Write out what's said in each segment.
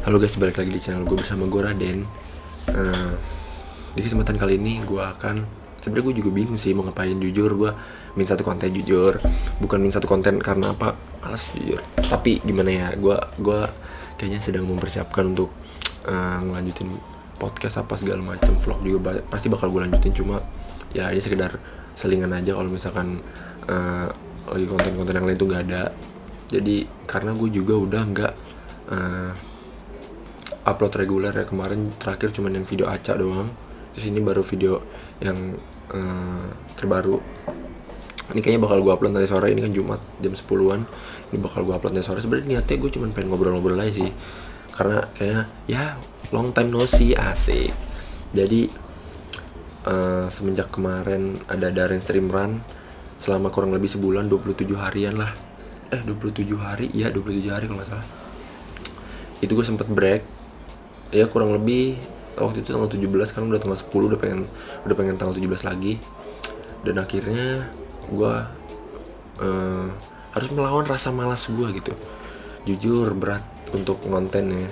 Halo guys, balik lagi di channel gue bersama gue Raden. Eh, di kesempatan kali ini gue akan, sebenarnya gue juga bingung sih mau ngapain. Jujur gue min satu konten, jujur bukan min satu konten karena apa, malas jujur. Tapi gimana ya, gue kayaknya sedang mempersiapkan untuk ngelanjutin podcast apa segala macam, vlog juga pasti bakal gue lanjutin. Cuma ya ini sekedar selingan aja kalau misalkan lagi konten-konten yang lain tuh nggak ada. Jadi karena gue juga udah nggak upload reguler ya, kemarin terakhir cuman yang video acak doang. Terus ini baru video yang terbaru. Ini kayaknya bakal gue upload nanti sore, ini kan Jumat jam 10-an. Ini bakal gue upload nanti sore. Sebenarnya niatnya gue cuman pengen ngobrol-ngobrol aja sih. Karena kayaknya ya long time no see, asik. Jadi semenjak kemarin ada Darren Stream Run selama kurang lebih sebulan, 27 harian lah. 27 hari, iya 27 hari kalau gak salah. Itu gue sempet break ya kurang lebih waktu itu tanggal 17, kan udah tanggal 10, udah pengen tanggal 17 lagi. Dan akhirnya gue harus melawan rasa malas gue gitu. Jujur berat untuk konten ya.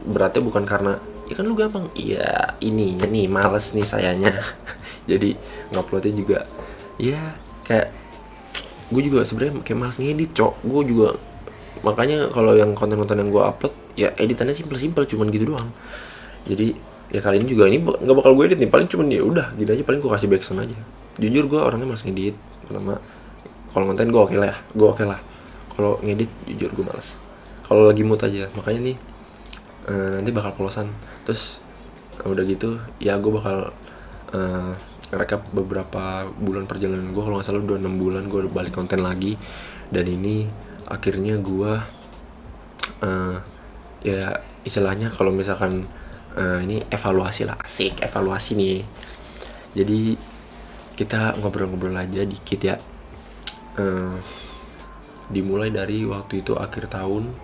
Beratnya bukan karena ya kan lu gampang, iya ini nih males nih sayanya. Jadi nguploadnya juga ya kayak gue juga sebenarnya kayak malas ngedit, gue juga. Makanya kalau yang konten-konten yang gue upload ya editannya simpel-simpel, cuman gitu doang. Jadi ya kali ini juga ini nggak bakal gue edit nih, paling cuman ya udah gini aja, paling gue kasih backsound aja. Jujur gue orangnya malas ngedit. Pertama, kalau konten gue oke lah. Kalau ngedit jujur gue malas. Kalau lagi mood aja, makanya nih nanti bakal polosan. Terus udah gitu ya gue bakal rekap beberapa bulan perjalanan gue. Kalau nggak salah udah 6 bulan gue balik konten lagi. Dan ini akhirnya gue ya istilahnya kalau misalkan ini evaluasi lah, asik evaluasi nih. Jadi kita ngobrol-ngobrol aja dikit ya. Dimulai dari waktu itu akhir tahun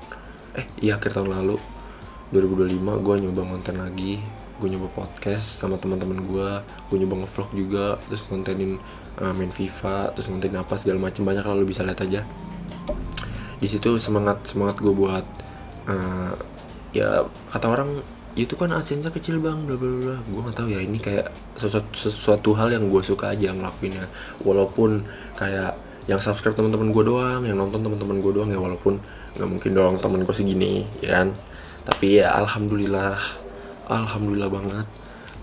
lalu 2025 gue nyoba konten lagi. Gue nyoba podcast sama teman-teman gue nyoba ngevlog juga, terus kontenin main FIFA, terus kontenin apa segala macam, banyak lah, lu bisa lihat aja. Di situ semangat gue buat ya kata orang itu kan adsense kecil bang, bla bla bla. Gue nggak tahu ya, ini kayak sesuatu hal yang gue suka aja ngelakuinnya. Walaupun kayak yang subscribe teman-teman gue doang, yang nonton teman-teman gue doang ya, walaupun nggak mungkin dong teman gue segini ya kan. Tapi ya alhamdulillah banget.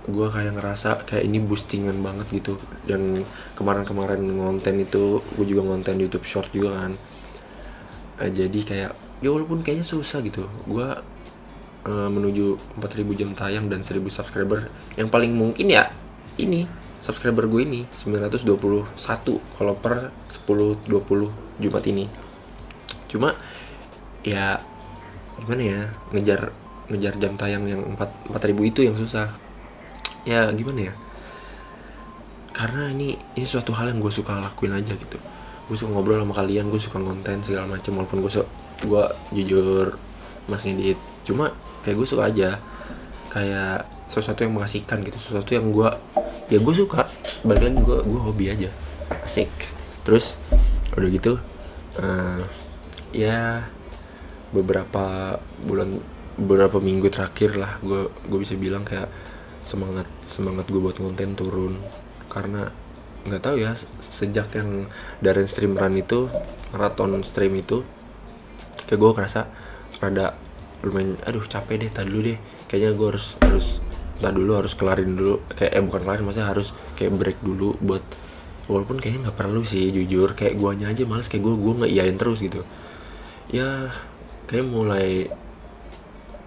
Gue kayak ngerasa kayak ini boostingan banget gitu. Yang kemarin ngonten itu gue juga ngonten YouTube Short juga kan. Jadi kayak ya walaupun kayaknya susah gitu, gue menuju 4000 jam tayang dan 1000 subscriber, yang paling mungkin ya ini subscriber gue ini 921 kalau per 10-20 Jumat ini. Cuma ya gimana ya, ngejar jam tayang yang 4000 itu yang susah ya. Gimana ya, karena ini suatu hal yang gue suka lakuin aja gitu. Gue suka ngobrol sama kalian, gue suka konten segala macam, walaupun gue jujur mas ngedit. Cuma kayak gue suka aja, kayak sesuatu yang mengasihkan gitu, sesuatu yang gue suka. Balik lagi gue hobi aja, asik. Terus udah gitu ya beberapa minggu terakhir lah gue bisa bilang kayak semangat gue buat konten turun. Karena nggak tahu ya, sejak yang Darren Stream Run itu, maraton stream itu, kayak gue ngerasa rada lumayan capek deh. Tadi dulu deh kayaknya gue harus kelarin dulu, kayak bukan kelarin, maksudnya harus kayak break dulu buat, walaupun kayaknya nggak perlu sih jujur, kayak guanya aja males, kayak gue ngeiyain terus gitu ya. Kayak mulai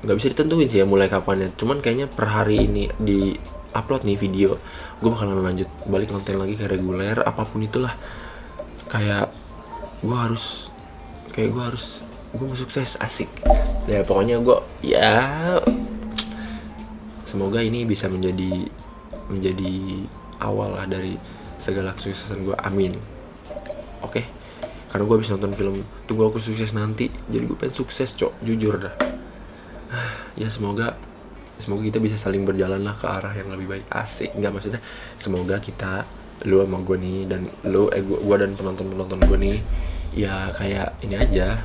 nggak bisa ditentuin sih ya mulai kapan ya, cuman kayaknya per hari ini di upload nih video, gue bakalan lanjut balik konten lagi kayak reguler, apapun itulah. Kayak gue mau sukses, asik ya. Pokoknya gue ya semoga ini bisa menjadi awal lah dari segala kesuksesan gue, amin. Oke. Karena gue habis nonton film Tunggu Aku Sukses Nanti, jadi gue pengen sukses jujur dah. Ya semoga kita bisa saling berjalan lah ke arah yang lebih baik, asik. Nggak, maksudnya semoga kita, lu sama gue nih, dan lu gue dan penonton gue nih, ya kayak ini aja,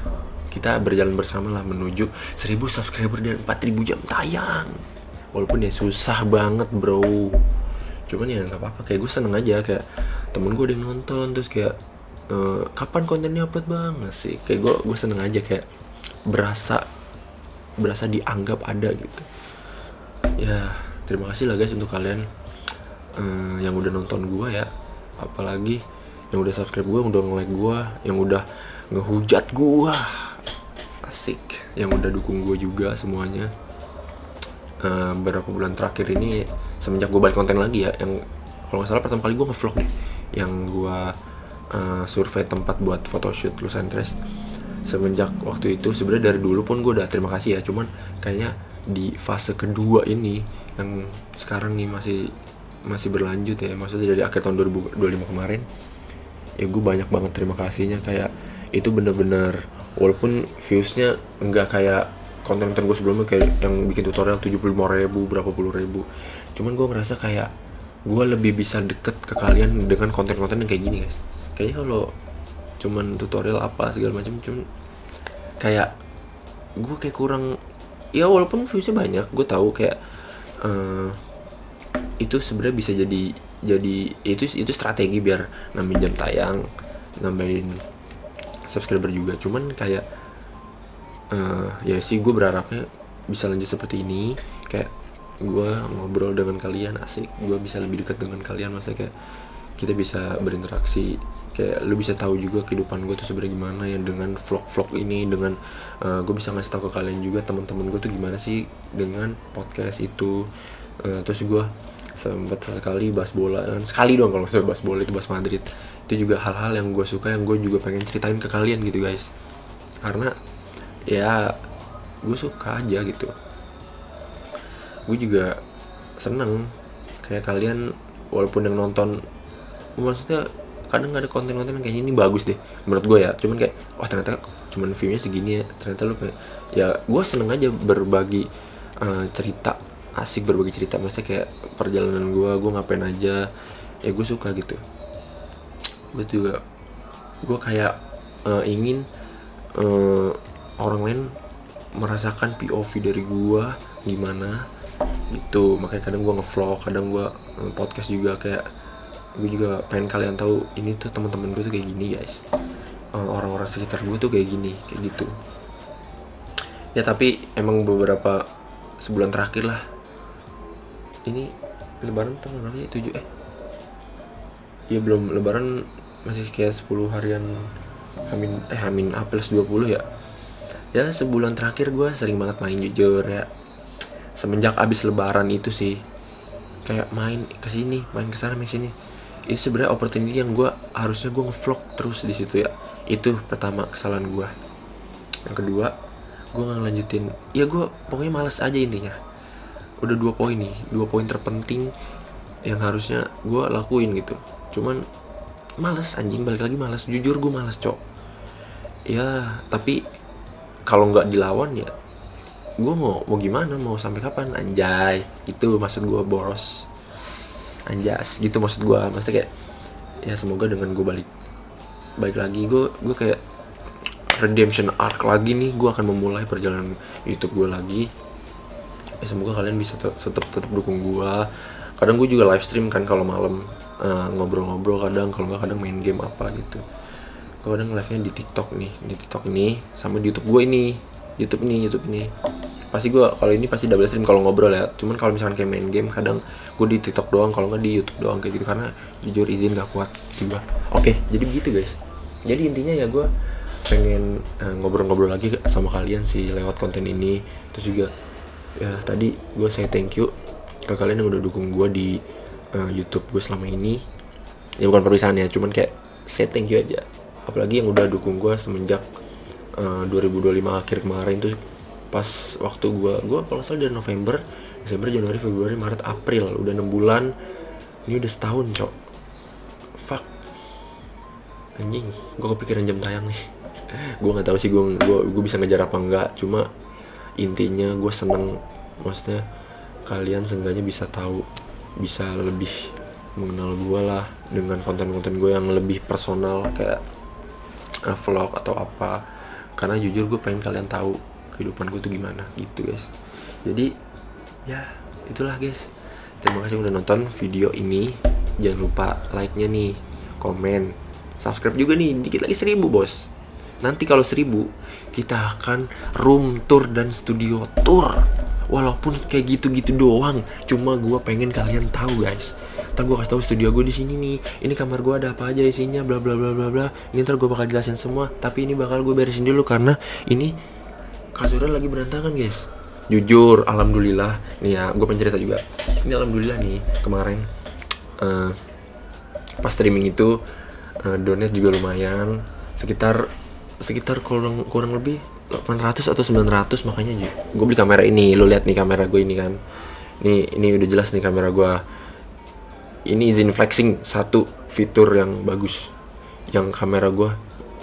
kita berjalan bersama lah menuju 1000 subscriber dan 4000 jam tayang. Walaupun ya susah banget bro, cuman ya nggak apa-apa, kayak gue seneng aja, kayak temen gue ada yang nonton, terus kayak kapan kontennya upload banget sih, kayak gue seneng aja, kayak berasa dianggap ada gitu. Ya terima kasih lah guys untuk kalian yang udah nonton gue ya, apalagi yang udah subscribe gue, yang udah nge-like gue, yang udah ngehujat gue, asik, yang udah dukung gue juga semuanya. Beberapa bulan terakhir ini semenjak gue balik konten lagi ya, yang kalau nggak salah pertama kali gue nge-vlog nih, yang gue survei tempat buat photoshoot Los Angeles. Semenjak waktu itu sebenarnya dari dulu pun gue udah terima kasih ya, cuman kayaknya di fase kedua ini yang sekarang nih masih berlanjut ya, maksudnya dari akhir tahun 2025 kemarin ya, gue banyak banget terima kasihnya. Kayak itu bener-bener, walaupun viewsnya nggak kayak konten-konten gue sebelumnya, kayak yang bikin tutorial 75.000 berapa puluh ribu, cuman gue ngerasa kayak gue lebih bisa deket ke kalian dengan konten-konten yang kayak gini guys. Kayaknya kalau cuman tutorial apa segala macam, cuman kayak gue kayak kurang ya, walaupun viewsnya banyak, gue tahu kayak itu sebenarnya bisa jadi itu strategi biar nambahin jam tayang, nambahin subscriber juga. Cuman kayak ya sih gue berharapnya bisa lanjut seperti ini, kayak gue ngobrol dengan kalian, asik, gue bisa lebih dekat dengan kalian, maksudnya kayak kita bisa berinteraksi, kayak lu bisa tahu juga kehidupan gue tuh sebenarnya gimana ya dengan vlog ini, dengan gue bisa ngasih tahu ke kalian juga teman-teman gue tuh gimana sih dengan podcast itu. Terus gue sempat sekali bahas bola kan, sekali doang kalau misalnya bahas bola, itu bahas Madrid. Itu juga hal-hal yang gue suka, yang gue juga pengen ceritain ke kalian gitu guys, karena ya gue suka aja gitu. Gue juga seneng kayak kalian, walaupun yang nonton, maksudnya kadang ada konten-konten yang kayaknya ini bagus deh menurut gue ya, cuman kayak wah ternyata cuman viewnya segini ya, ternyata lu kayak ya gue seneng aja berbagi cerita, asik berbagi cerita, maksudnya kayak perjalanan gue ngapain aja ya, gue suka gitu. Gue kayak ingin orang lain merasakan POV dari gue gimana gitu, makanya kadang gue ngevlog, kadang gue podcast juga, kayak gue juga pengen kalian tahu ini tuh teman-teman gue tuh kayak gini guys, orang-orang sekitar gue tuh kayak gini, kayak gitu ya. Tapi emang beberapa sebulan terakhir lah, ini lebaran tanggal berapa ya, 7 ya belum lebaran, masih kayak 10 harian Hamin Apres 20 ya. Ya sebulan terakhir gue sering banget main, jujur ya, semenjak abis lebaran itu sih, kayak main kesini, main kesana, main kesini. Itu sebenarnya opportunity yang harusnya gue ngevlog terus di situ ya. Itu pertama kesalahan gue. Yang kedua, gue nggak ngelanjutin, ya gue pokoknya malas aja intinya. Udah 2 poin nih, 2 poin terpenting yang harusnya gue lakuin gitu, cuman malas anjing, balik lagi malas, jujur gue malas cok ya. Tapi kalau nggak dilawan ya gue mau gimana, mau sampai kapan anjay, itu maksud gue boros, anjas gitu maksud gue, maksudnya kayak ya semoga dengan gue balik lagi, gue kayak redemption arc lagi nih, gue akan memulai perjalanan YouTube gue lagi ya. Semoga kalian bisa tetap dukung gue. Kadang gue juga live stream kan kalau malam, ngobrol-ngobrol, kadang main game apa gitu. Gue kadang live-nya di TikTok ini sama di YouTube gue ini, YouTube ini. Pasti gue kalau ini pasti double stream kalau ngobrol ya. Cuman kalau misalkan kayak main game, kadang gue di TikTok doang, kalau nggak di YouTube doang kayak gitu, karena jujur izin gak kuat sih gue. Oke, jadi begitu guys. Jadi intinya ya gue pengen ngobrol-ngobrol lagi sama kalian sih lewat konten ini. Terus juga ya tadi gue say thank you ke kalian yang udah dukung gue di YouTube gue selama ini. Ya bukan perpisahan ya, cuman kayak say thank you aja. Apalagi yang udah dukung gue semenjak 2025 akhir kemarin tuh, pas waktu gue kalau salah dari November, Desember, Januari, Februari, Maret, April, udah 6 bulan. Ini udah setahun cok. Fuck anjing, gue kepikiran jam tayang nih. Gue nggak tahu sih gue bisa ngejar apa enggak, cuma intinya gue seneng, maksudnya kalian seenggaknya bisa tahu, bisa lebih mengenal gue lah dengan konten-konten gue yang lebih personal, kayak vlog atau apa. karena jujur gue pengen kalian tahu kehidupan gue tuh gimana gitu guys. Jadi ya itulah guys, terima kasih udah nonton video ini. Jangan lupa like-nya nih, komen, subscribe juga nih. Dikit lagi 1000 bos. Nanti kalau 1000 kita akan room tour dan studio tour. Walaupun kayak gitu-gitu doang, cuma gue pengen kalian tahu guys. Ntar gue kasih tahu studio gue di sini nih. Ini kamar gue ada apa aja isinya, bla bla bla bla bla. Ini ntar gue bakal jelasin semua. Tapi ini bakal gue beresin dulu karena ini kasurnya lagi berantakan guys. Jujur, alhamdulillah nih ya, gue pengen cerita juga. Ini alhamdulillah nih kemarin pas streaming itu donate juga lumayan, sekitar kurang lebih 800 atau 900. Makanya gue beli kamera ini. Lo lihat nih kamera gue ini kan. Ini udah jelas nih kamera gue. Ini izin flexing, satu fitur yang bagus. Yang kamera gue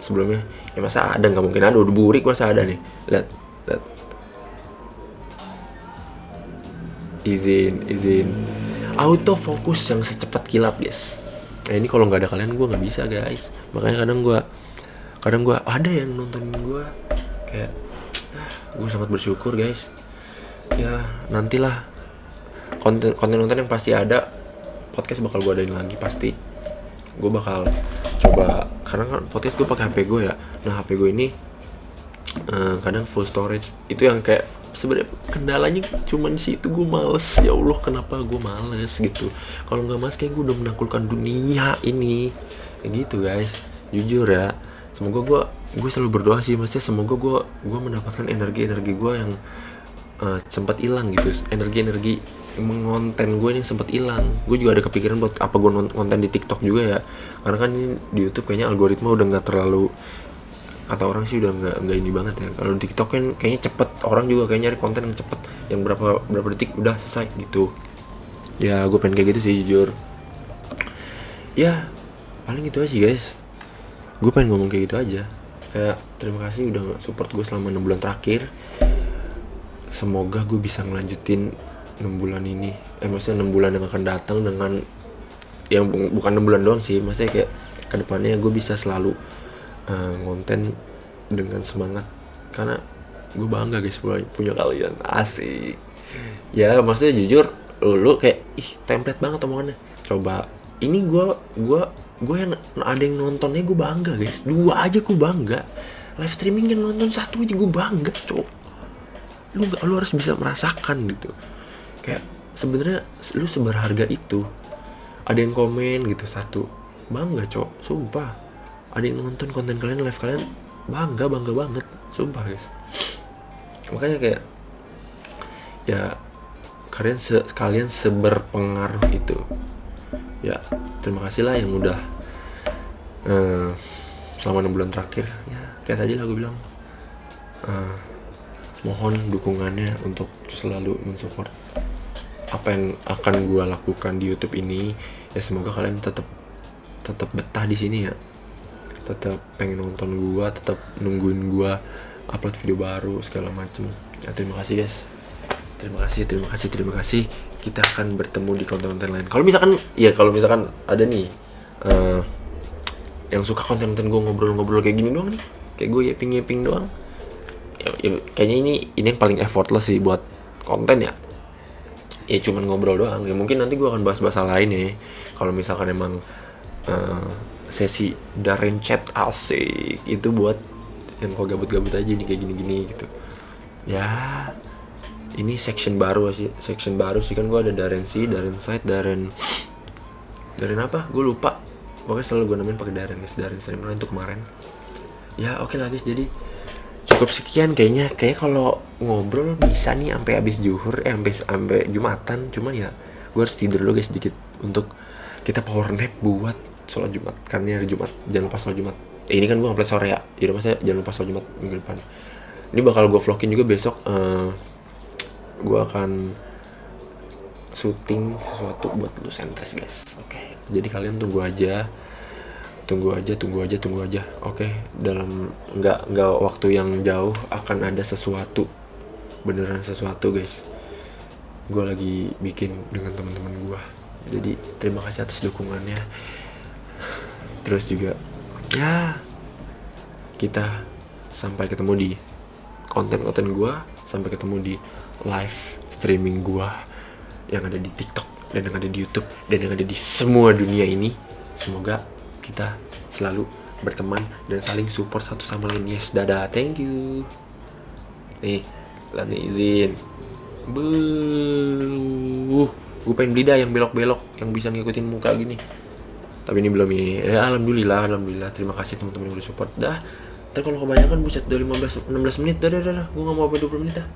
sebelumnya ya masa ada, nggak mungkin ada, udah burik masa ada nih. Lihat. Izin autofocus yang secepat kilat guys. Nah ini kalau nggak ada kalian gue nggak bisa guys. Makanya kadang gue ada yang nontonin gue kayak gue sangat bersyukur guys. Ya nantilah konten yang pasti ada. Podcast bakal gue adain lagi pasti. Gue bakal coba, karena kan podcast gue pakai HP gue ya. Nah HP gue ini kadang full storage. Itu yang kayak sebenarnya kendalanya cuman sih itu, gue males. Ya Allah kenapa gue males gitu. Kalau nggak males kayak gue udah menaklukkan dunia ini kayak gitu guys. Jujur ya, semoga gue selalu berdoa sih, maksudnya semoga gue mendapatkan energi gue yang sempat hilang gitu. Energi mengonten gue ini sempat hilang. Gue juga ada kepikiran buat apa gue konten di TikTok juga ya, karena kan ini di YouTube kayaknya algoritma udah nggak terlalu, kata orang sih udah nggak ini banget ya. Kalau di TikTok kan kayaknya cepet, orang juga kayak nyari konten yang cepet, yang berapa detik udah selesai gitu. Ya gue pengen kayak gitu sih jujur. Ya paling gitu aja sih guys. Gue pengen ngomong kayak gitu aja. Kayak terima kasih udah support gue selama 6 bulan terakhir. Semoga gue bisa ngelanjutin 6 bulan ini. Maksudnya 6 bulan yang akan datang dengan yang bukan 6 bulan doang sih. Maksudnya kayak kedepannya gue bisa selalu ngonten dengan semangat, karena gue bangga guys punya kalian. Asik ya, maksudnya jujur lu kayak template banget omongannya. Coba ini gue yang ada yang nontonnya gue bangga guys. 2 aja gue bangga. Live streaming yang nonton 1 aja gue bangga cok. Lu harus bisa merasakan gitu. Kayak sebenarnya lu seberharga itu. Ada yang komen gitu 1, bangga cok, sumpah. Ada yang nonton konten kalian, live kalian, bangga banget, sumpah guys. Makanya kayak ya kalian seberpengaruh itu. Ya terima kasih lah yang udah selama 6 bulan terakhir. Ya kayak tadi lah gue bilang, mohon dukungannya untuk selalu mensupport apa yang akan gue lakukan di YouTube ini. Ya semoga kalian tetap betah di sini ya, tetap pengen nonton gue, tetap nungguin gue upload video baru segala macem. Ya terima kasih guys, terima kasih. Kita akan bertemu di konten-konten lain. Kalau misalkan ada nih yang suka konten-konten gue ngobrol-ngobrol kayak gini doang nih, kayak gue yaping doang ya, kayaknya ini yang paling effortless sih buat konten ya. Ya cuman ngobrol doang. Ya mungkin nanti gue akan bahas hal lain ya. Kalau misalkan emang sesi Darren chat asik itu buat yang kok gabut-gabut aja nih kayak gini-gini gitu. Ya ini section baru sih kan. Gue ada Darren Side, Darren apa? Gue lupa. Pokoknya selalu gue namain pakai Darren guys. Darren streamer itu kemarin. Ya oke lah guys, jadi cukup sekian kayaknya. Kayak kalau ngobrol bisa nih sampai habis zuhur, sampai Jumatan. Cuman ya gue harus tidur dulu guys sedikit untuk kita power nap buat sholat Jumat. Karena hari Jumat, jangan lupa sholat Jumat. Ini kan gue upload sore ya. Jadi maksudnya jangan lupa sholat Jumat minggu depan. Ini bakal gue vlogin juga besok. Gue akan syuting sesuatu buat lu sentris guys. Oke. Jadi kalian tunggu aja. Oke. Dalam nggak waktu yang jauh akan ada sesuatu, beneran sesuatu guys. Gue lagi bikin dengan teman-teman gue. Jadi terima kasih atas dukungannya. Terus juga ya kita sampai ketemu di konten-konten gue, sampai ketemu di live streaming gue yang ada di TikTok dan yang ada di YouTube dan yang ada di semua dunia ini. Semoga kita selalu berteman dan saling support satu sama lain. Yes, dadah, thank you. Nih, Lani izin. Gue pengen beli dah yang belok-belok, yang bisa ngikutin muka gini. Tapi ini belum ya. Alhamdulillah. Terima kasih teman-teman yang udah support. Dah. Ntar kalau kebanyakan buset udah 16 menit. Dah. Gue gak mau sampai 20 menit dah.